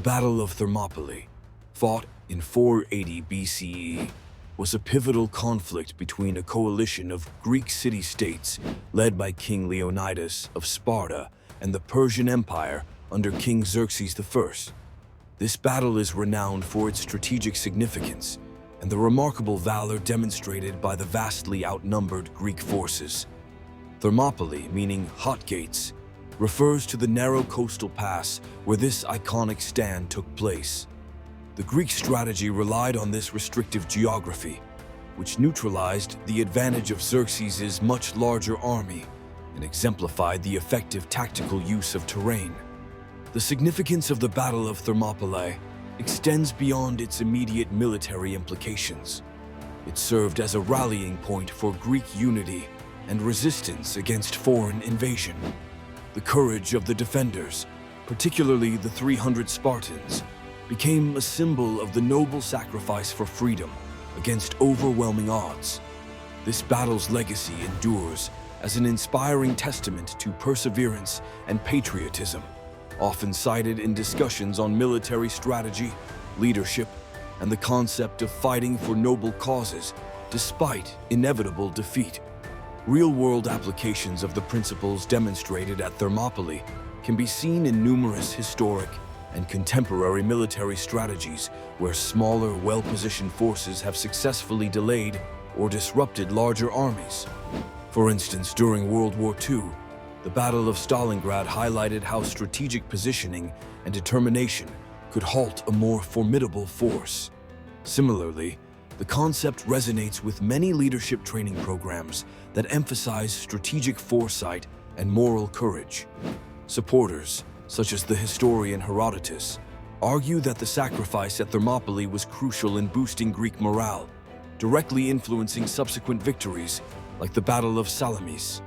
Battle of Thermopylae, fought in 480 BCE, was a pivotal conflict between a coalition of Greek city-states led by King Leonidas of Sparta and the Persian Empire under King Xerxes I. This battle is renowned for its strategic significance and the remarkable valor demonstrated by the vastly outnumbered Greek forces. Thermopylae, meaning hot gates, refers to the narrow coastal pass where this iconic stand took place. The Greek strategy relied on this restrictive geography, which neutralized the advantage of Xerxes' much larger army and exemplified the effective tactical use of terrain. The significance of the Battle of Thermopylae extends beyond its immediate military implications. It served as a rallying point for Greek unity and resistance against foreign invasion. The courage of the defenders, particularly the 300 Spartans, became a symbol of the noble sacrifice for freedom against overwhelming odds. This battle's legacy endures as an inspiring testament to perseverance and patriotism, often cited in discussions on military strategy, leadership, and the concept of fighting for noble causes despite inevitable defeat. Real-world applications of the principles demonstrated at Thermopylae can be seen in numerous historic and contemporary military strategies where smaller, well-positioned forces have successfully delayed or disrupted larger armies. For instance, during World War II, the Battle of Stalingrad highlighted how strategic positioning and determination could halt a more formidable force. Similarly, the concept resonates with many leadership training programs that emphasize strategic foresight and moral courage. Supporters, such as the historian Herodotus, argue that the sacrifice at Thermopylae was crucial in boosting Greek morale, directly influencing subsequent victories like the Battle of Salamis.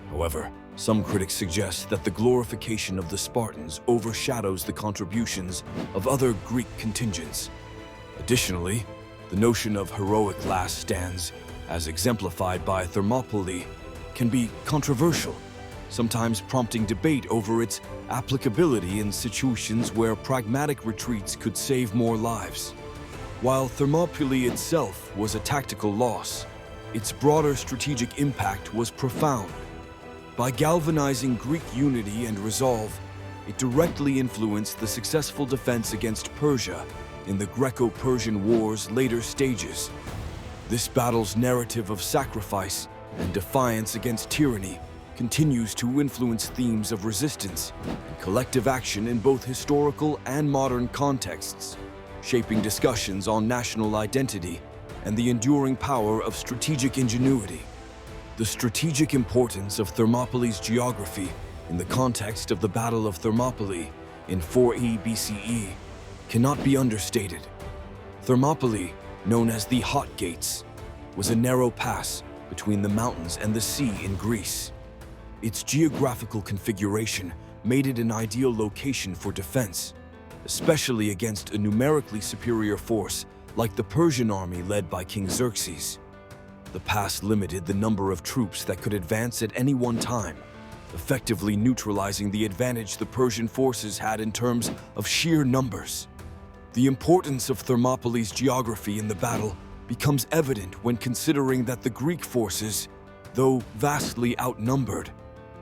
However, some critics suggest that the glorification of the Spartans overshadows the contributions of other Greek contingents. Additionally, the notion of heroic last stands, as exemplified by Thermopylae, can be controversial, sometimes prompting debate over its applicability in situations where pragmatic retreats could save more lives. While Thermopylae itself was a tactical loss, its broader strategic impact was profound. By galvanizing Greek unity and resolve, it directly influenced the successful defense against Persia in the Greco-Persian War's later stages. This battle's narrative of sacrifice and defiance against tyranny continues to influence themes of resistance and collective action in both historical and modern contexts, shaping discussions on national identity and the enduring power of strategic ingenuity. The strategic importance of Thermopylae's geography in the context of the Battle of Thermopylae in 480 BCE cannot be understated. Thermopylae, known as the Hot Gates, was a narrow pass between the mountains and the sea in Greece. Its geographical configuration made it an ideal location for defense, especially against a numerically superior force like the Persian army led by King Xerxes. The pass limited the number of troops that could advance at any one time, effectively neutralizing the advantage the Persian forces had in terms of sheer numbers. The importance of Thermopylae's geography in the battle becomes evident when considering that the Greek forces, though vastly outnumbered,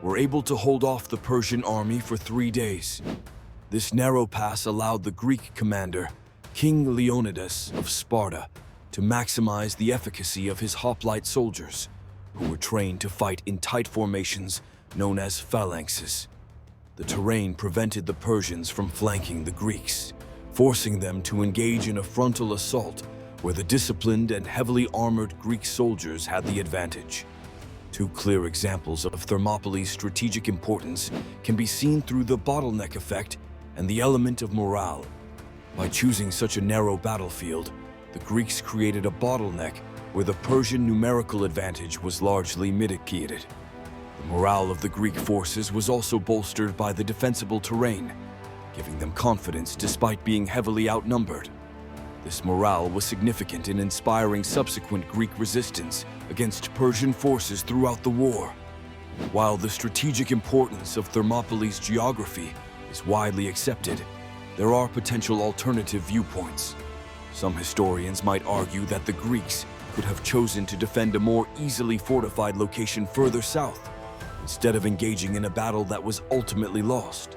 were able to hold off the Persian army for 3 days. This narrow pass allowed the Greek commander, King Leonidas of Sparta, to maximize the efficacy of his hoplite soldiers, who were trained to fight in tight formations known as phalanxes. The terrain prevented the Persians from flanking the Greeks, forcing them to engage in a frontal assault where the disciplined and heavily armored Greek soldiers had the advantage. Two clear examples of Thermopylae's strategic importance can be seen through the bottleneck effect and the element of morale. By choosing such a narrow battlefield, the Greeks created a bottleneck where the Persian numerical advantage was largely mitigated. The morale of the Greek forces was also bolstered by the defensible terrain, giving them confidence despite being heavily outnumbered. This morale was significant in inspiring subsequent Greek resistance against Persian forces throughout the war. While the strategic importance of Thermopylae's geography is widely accepted, there are potential alternative viewpoints. Some historians might argue that the Greeks could have chosen to defend a more easily fortified location further south, instead of engaging in a battle that was ultimately lost.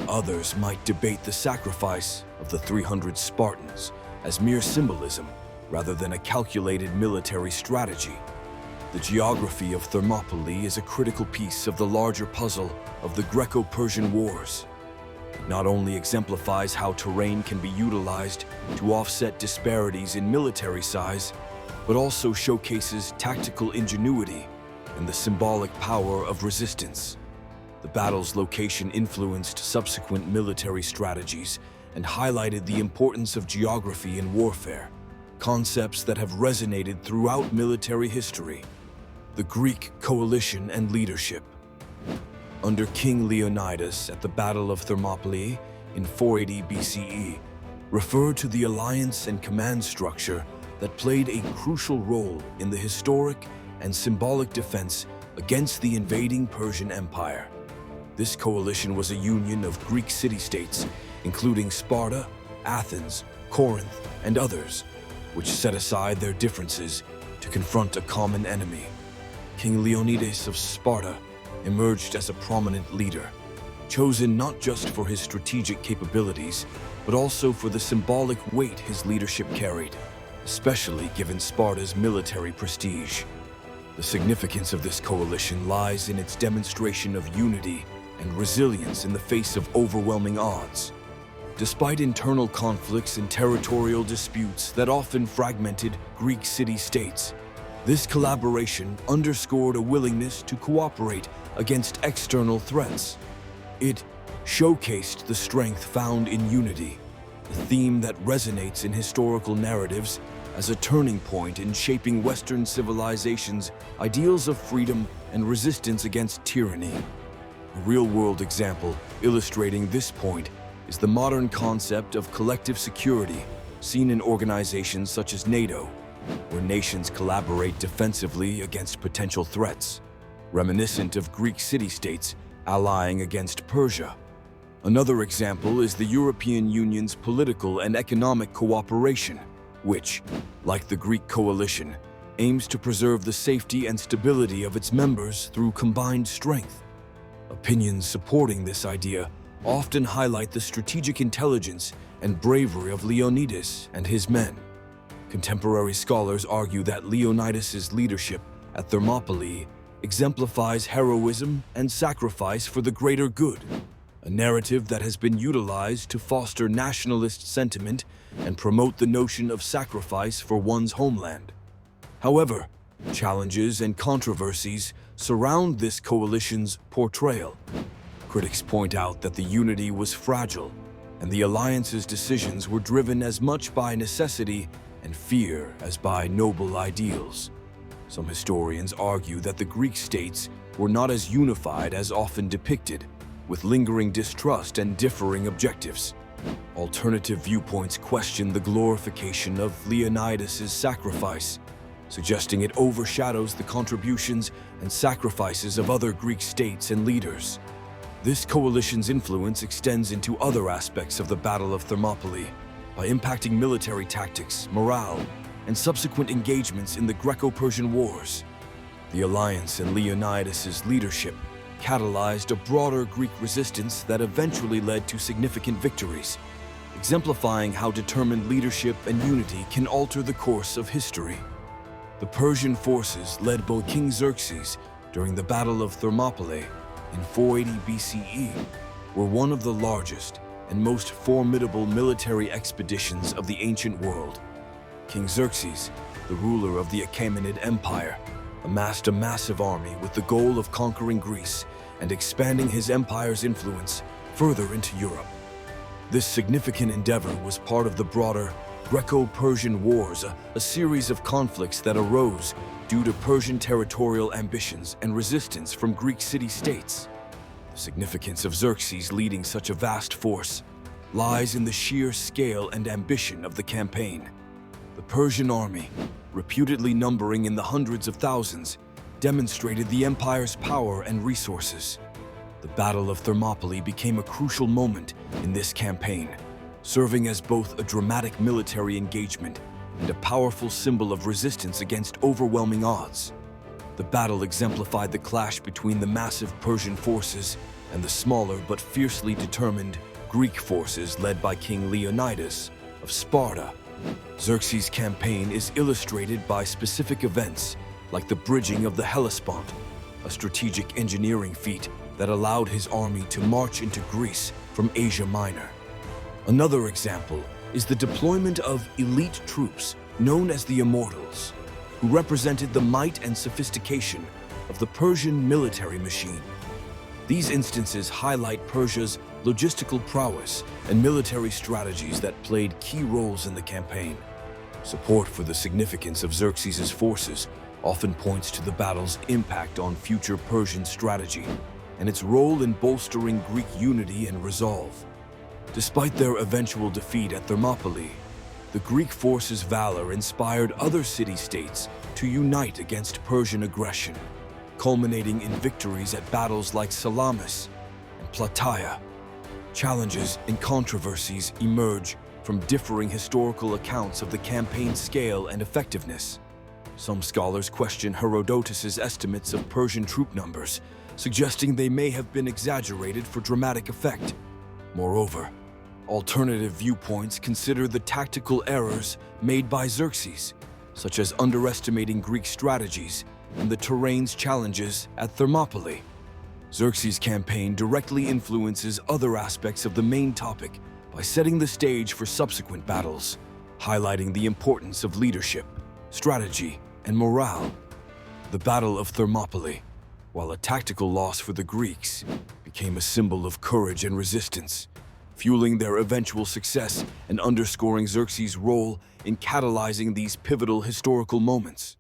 Others might debate the sacrifice of the 300 Spartans as mere symbolism rather than a calculated military strategy. The geography of Thermopylae is a critical piece of the larger puzzle of the Greco-Persian Wars. It not only exemplifies how terrain can be utilized to offset disparities in military size, but also showcases tactical ingenuity and the symbolic power of resistance. The battle's location influenced subsequent military strategies and highlighted the importance of geography in warfare, concepts that have resonated throughout military history. The Greek coalition and leadership. Under King Leonidas at the Battle of Thermopylae in 480 BCE, referred to the alliance and command structure that played a crucial role in the historic and symbolic defense against the invading Persian Empire. This coalition was a union of Greek city-states, including Sparta, Athens, Corinth, and others, which set aside their differences to confront a common enemy. King Leonidas of Sparta emerged as a prominent leader, chosen not just for his strategic capabilities, but also for the symbolic weight his leadership carried, especially given Sparta's military prestige. The significance of this coalition lies in its demonstration of unity and resilience in the face of overwhelming odds. Despite internal conflicts and territorial disputes that often fragmented Greek city-states, this collaboration underscored a willingness to cooperate against external threats. It showcased the strength found in unity, a theme that resonates in historical narratives as a turning point in shaping Western civilization's ideals of freedom and resistance against tyranny. A real-world example illustrating this point is the modern concept of collective security, seen in organizations such as NATO, where nations collaborate defensively against potential threats, reminiscent of Greek city-states allying against Persia. Another example is the European Union's political and economic cooperation, which, like the Greek coalition, aims to preserve the safety and stability of its members through combined strength. Opinions supporting this idea often highlight the strategic intelligence and bravery of Leonidas and his men. Contemporary scholars argue that Leonidas's leadership at Thermopylae exemplifies heroism and sacrifice for the greater good, a narrative that has been utilized to foster nationalist sentiment and promote the notion of sacrifice for one's homeland. However, challenges and controversies surround this coalition's portrayal. Critics point out that the unity was fragile, and the alliance's decisions were driven as much by necessity and fear as by noble ideals. Some historians argue that the Greek states were not as unified as often depicted, with lingering distrust and differing objectives. Alternative viewpoints question the glorification of Leonidas's sacrifice, suggesting it overshadows the contributions and sacrifices of other Greek states and leaders. This coalition's influence extends into other aspects of the Battle of Thermopylae by impacting military tactics, morale, and subsequent engagements in the Greco-Persian Wars. The alliance and Leonidas's leadership catalyzed a broader Greek resistance that eventually led to significant victories, exemplifying how determined leadership and unity can alter the course of history. The Persian forces led by King Xerxes during the Battle of Thermopylae in 480 BCE were one of the largest and most formidable military expeditions of the ancient world. King Xerxes, the ruler of the Achaemenid Empire, amassed a massive army with the goal of conquering Greece and expanding his empire's influence further into Europe. This significant endeavor was part of the broader Greco-Persian Wars, a series of conflicts that arose due to Persian territorial ambitions and resistance from Greek city-states. The significance of Xerxes leading such a vast force lies in the sheer scale and ambition of the campaign. The Persian army, reputedly numbering in the hundreds of thousands, demonstrated the empire's power and resources. The Battle of Thermopylae became a crucial moment in this campaign, serving as both a dramatic military engagement and a powerful symbol of resistance against overwhelming odds. The battle exemplified the clash between the massive Persian forces and the smaller but fiercely determined Greek forces led by King Leonidas of Sparta. Xerxes' campaign is illustrated by specific events like the bridging of the Hellespont, a strategic engineering feat that allowed his army to march into Greece from Asia Minor. Another example is the deployment of elite troops known as the Immortals, who represented the might and sophistication of the Persian military machine. These instances highlight Persia's logistical prowess and military strategies that played key roles in the campaign. Support for the significance of Xerxes' forces often points to the battle's impact on future Persian strategy and its role in bolstering Greek unity and resolve. Despite their eventual defeat at Thermopylae, the Greek forces' valor inspired other city-states to unite against Persian aggression, culminating in victories at battles like Salamis and Plataea. Challenges and controversies emerge from differing historical accounts of the campaign's scale and effectiveness. Some scholars question Herodotus' estimates of Persian troop numbers, suggesting they may have been exaggerated for dramatic effect. Moreover, alternative viewpoints consider the tactical errors made by Xerxes, such as underestimating Greek strategies and the terrain's challenges at Thermopylae. Xerxes' campaign directly influences other aspects of the main topic by setting the stage for subsequent battles, highlighting the importance of leadership, strategy, and morale. The Battle of Thermopylae, while a tactical loss for the Greeks, became a symbol of courage and resistance, fueling their eventual success and underscoring Xerxes' role in catalyzing these pivotal historical moments.